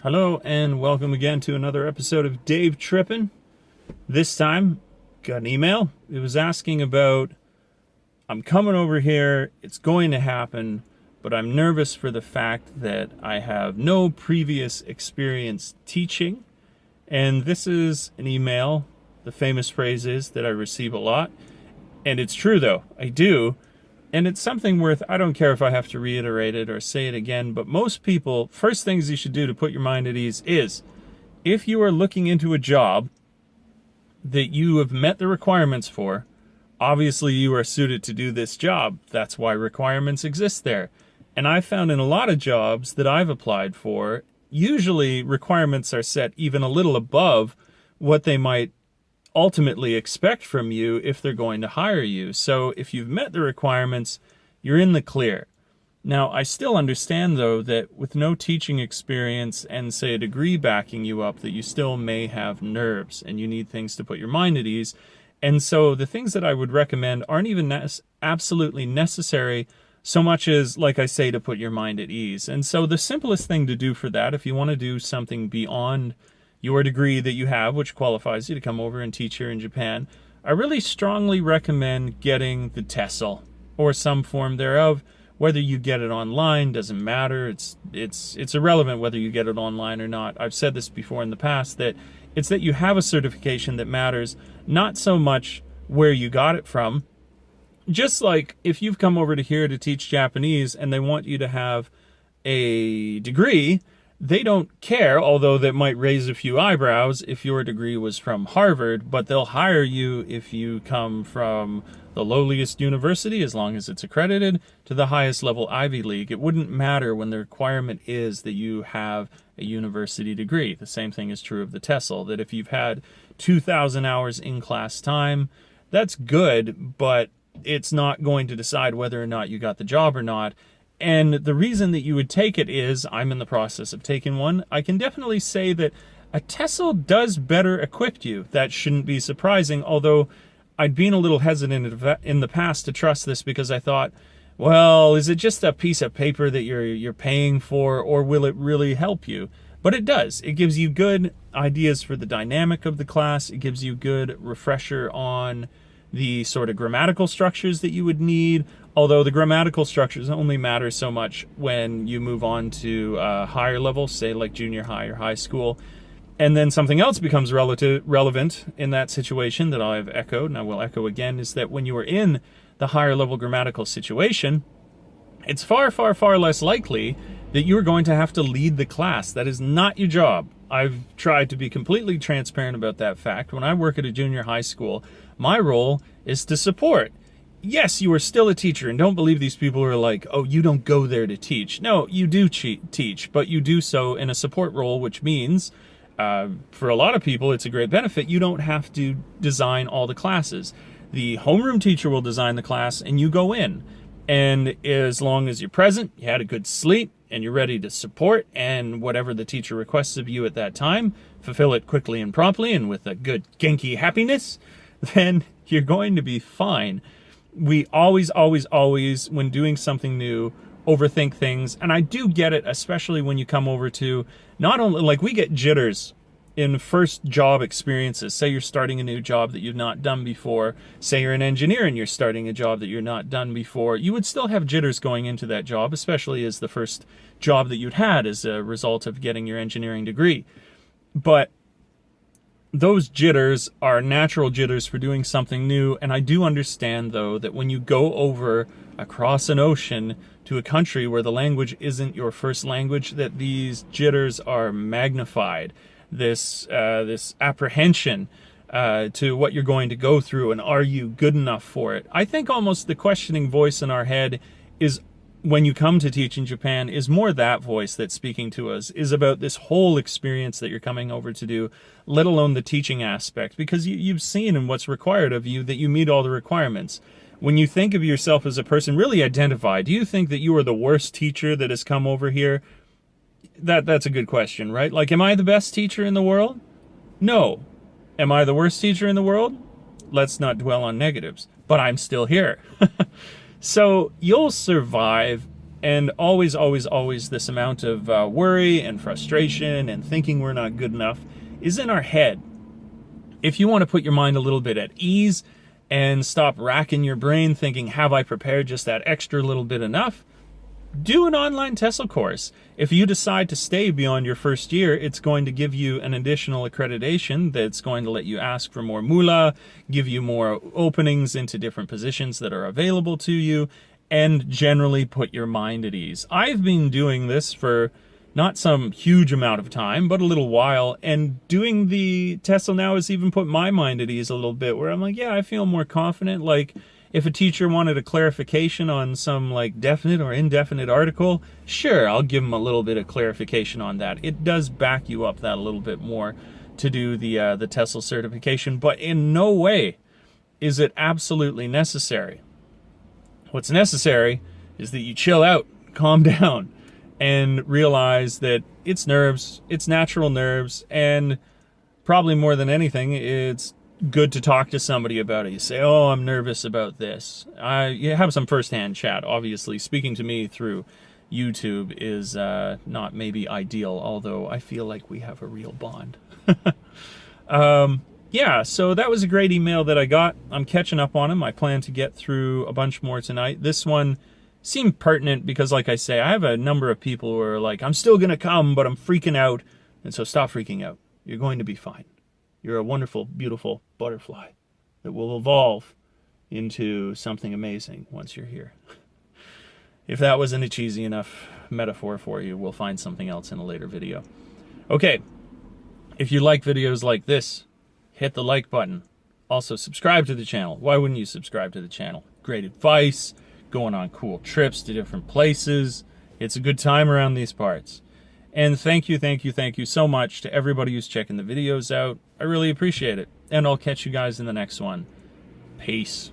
Hello and welcome again to another episode of Dave Trippin'. This time, got an email. It was asking about, I'm coming over here, it's going to happen, but I'm nervous for the fact that I have no previous experience teaching. And this is an email, the famous phrase is that I receive a lot. And it's true though, I do. And it's something worth, I don't care if I have to reiterate it or say it again, but most people, first things you should do to put your mind at ease is, if you are looking into a job that you have met the requirements for, obviously you are suited to do this job. That's why requirements exist there. And I found in a lot of jobs that I've applied for, usually requirements are set even a little above what they might ultimately expect from you if they're going to hire you. So if you've met the requirements, you're in the clear. Now, I still understand, though, that with no teaching experience and, say, a degree backing you up, that you still may have nerves and you need things to put your mind at ease. And so the things that I would recommend aren't even absolutely necessary so much as, like I say, to put your mind at ease. And so the simplest thing to do for that, if you want to do something beyond your degree that you have, which qualifies you to come over and teach here in Japan, I really strongly recommend getting the TESOL or some form thereof. Whether you get it online doesn't matter. It's irrelevant whether you get it online or not. I've said this before in the past, that it's that you have a certification that matters, not so much where you got it from. Just like if you've come over to here to teach Japanese and they want you to have a degree, they don't care, although that might raise a few eyebrows if your degree was from Harvard, but they'll hire you if you come from the lowliest university, as long as it's accredited, to the highest level Ivy League. It wouldn't matter when the requirement is that you have a university degree. The same thing is true of the TESOL, that if you've had 2,000 hours in class time, that's good, but it's not going to decide whether or not you got the job or not. And the reason that you would take it is, I'm in the process of taking one. I can definitely say that a TESOL does better equip you. That shouldn't be surprising, although I'd been a little hesitant in the past to trust this because I thought, well, is it just a piece of paper that you're paying for, or will it really help you? But it does. It gives you good ideas for the dynamic of the class. It gives you good refresher on the sort of grammatical structures that you would need, although the grammatical structures only matter so much when you move on to higher levels, say like junior high or high school. And then something else becomes relevant in that situation that I've echoed, and I will echo again, is that when you are in the higher level grammatical situation, it's far, far, far less likely that you're going to have to lead the class. That is not your job. I've tried to be completely transparent about that fact. When I work at a junior high school, my role is to support. Yes, you are still a teacher, and don't believe these people who are like, oh, you don't go there to teach. No, you do teach, but you do so in a support role, which means for a lot of people, it's a great benefit. You don't have to design all the classes. The homeroom teacher will design the class, and you go in. And as long as you're present, you had a good sleep, and you're ready to support, and whatever the teacher requests of you at that time, fulfill it quickly and promptly and with a good Genki happiness, then you're going to be fine. We always, when doing something new, overthink things. And I do get it, especially when you come over to, not only, like, we get jitters in first job experiences. Say you're starting a new job that you've not done before. Say you're an engineer and you're starting a job that you're not done before. You would still have jitters going into that job, especially as the first job that you'd had as a result of getting your engineering degree. But those jitters are natural jitters for doing something new. And I do understand, though, that when you go over across an ocean to a country where the language isn't your first language, that these jitters are magnified. This apprehension to what you're going to go through, and are you good enough for it? I think almost the questioning voice in our head is, when you come to teach in Japan, is more that voice that's speaking to us, is about this whole experience that you're coming over to do, let alone the teaching aspect, because you've seen in what's required of you that you meet all the requirements. When you think of yourself as a person, really identify. Do you think that you are the worst teacher that has come over here? That's a good question, right? Like, am I the best teacher in the world? No. Am I the worst teacher in the world? Let's not dwell on negatives. But I'm still here. So you'll survive And always, always, always this amount of worry and frustration and thinking we're not good enough is in our head. If you want to put your mind a little bit at ease and stop racking your brain thinking, have I prepared just that extra little bit enough? Do an online TESOL course. If you decide to stay beyond your first year, it's going to give you an additional accreditation that's going to let you ask for more moolah, give you more openings into different positions that are available to you, and generally put your mind at ease. I've been doing this for not some huge amount of time, but a little while, and doing the TESOL now has even put my mind at ease a little bit, where I'm like, yeah, I feel more confident. Like, if a teacher wanted a clarification on some like definite or indefinite article, sure, I'll give them a little bit of clarification on that. It does back you up that a little bit more to do the TESOL certification, but in no way is it absolutely necessary. What's necessary is that you chill out, calm down, and realize that it's nerves, it's natural nerves, and probably more than anything, it's good to talk to somebody about it. You say, oh, I'm nervous about this. You have some firsthand chat. Obviously, speaking to me through YouTube is not maybe ideal, although I feel like we have a real bond. Yeah, so that was a great email that I got. I'm catching up on them. I plan to get through a bunch more tonight. This one seemed pertinent because, like I say, I have a number of people who are like, I'm still going to come, but I'm freaking out. And so stop freaking out. You're going to be fine. You're a wonderful, beautiful butterfly that will evolve into something amazing once you're here. If that wasn't a cheesy enough metaphor for you, we'll find something else in a later video. Okay, if you like videos like this, hit the like button. Also, subscribe to the channel. Why wouldn't you subscribe to the channel? Great advice, going on cool trips to different places. It's a good time around these parts. And thank you so much to everybody who's checking the videos out. I really appreciate it. And I'll catch you guys in the next one. Peace.